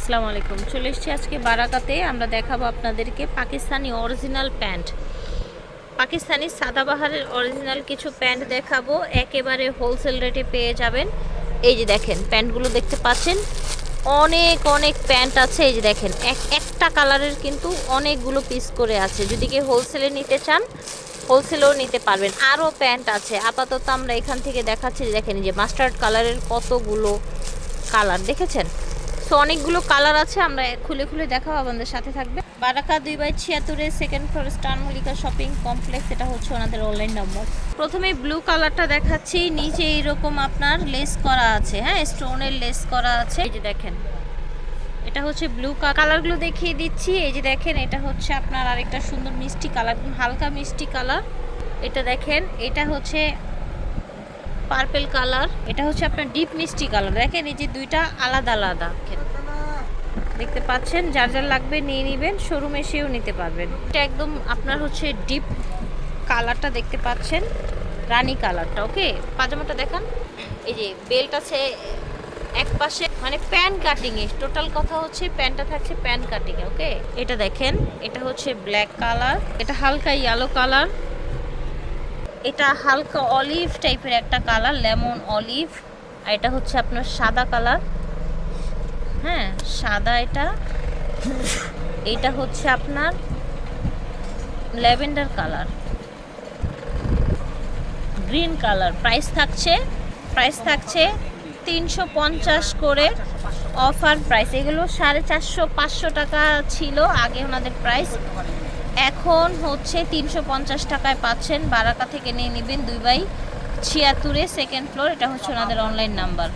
আসসালামু আলাইকুম। চলে এসেছি আজকে বারাকাতে। আমরা দেখাবো আপনাদেরকে পাকিস্তানি অরিজিনাল প্যান্ট, পাকিস্তানি সাদাবাহারের অরিজিনাল কিছু প্যান্ট দেখাবো। একেবারে হোলসেল রেটে পেয়ে যাবেন। এই যে দেখেন প্যান্টগুলো দেখতে পাচ্ছেন, অনেক অনেক প্যান্ট আছে। এই যে দেখেন একটা কালারের কিন্তু অনেকগুলো পিস করে আছে। যদি কেউ হোলসেলে নিতে চান হোলসেলেও নিতে পারবেন। আরও প্যান্ট আছে, আপাতত আমরা এখান থেকে দেখাচ্ছি। দেখেন যে মাস্টার্ড কালারের কতগুলো কালার দেখেছেন। সো অনেকগুলো কালার আছে, আমরা খুলে খুলে দেখাবো, আমাদের সাথে থাকবে। বারাকা 2/76 second floor star Mallika shopping complex. এটা হচ্ছে ওনাদের অনলাইন নম্বর। প্রথমে ব্লু কালারটা দেখাচ্ছি। নিচে এইরকম আপনার লেস করা আছে, হ্যাঁ, স্টোনের লেস করা আছে। এই যে দেখেন এটা হচ্ছে ব্লু কালারগুলো দেখিয়ে দিচ্ছি। এই যে দেখেন এটা হচ্ছে আপনার আরেকটা সুন্দর মিষ্টি কালার, হালকা মিষ্টি কালার। এটা দেখেন এটা হচ্ছে পার্পল কালার। এটা হচ্ছে আপনার ডিপ মিষ্টি কালার। দেখেন এই যে দুইটা আলাদা আলাদা দেখতে পাচ্ছেন। যার যার লাগবে নিয়ে নেবেন, শোরুমে এসেও নিতে পারবেন। এটা একদম আপনার হচ্ছে ডিপ কালারটা দেখতে পাচ্ছেন, রানী কালারটা। ওকে, পাজামাটা দেখান। এই যে বেল্ট আছে এক পাশে, মানে প্যান কাটিং এ। টোটাল কথা হচ্ছে প্যান্টটা থাকছে প্যান কাটিং এ। ওকে, এটা দেখেন এটা হচ্ছে ব্ল্যাক কালার, এটা হালকা ইয়েলো কালার, এটা হালকা অলিভ টাইপের একটা কালার, লেমন অলিভ। আর এটা হচ্ছে আপনার সাদা কালার, হ্যাঁ সাদা। এটা হচ্ছে আপনার lavender colour, green colour. Price থাকছে 350 করে অফার প্রাইস। এগুলো 450-500 টাকা ছিল আগে ওনাদের প্রাইস, এখন হচ্ছে 350 টাকায় পাচ্ছেন। বারাকা থেকে নিয়ে নেবেন 2/76 সেকেন্ড ফ্লোর। এটা হচ্ছে ওনাদের অনলাইন নাম্বার।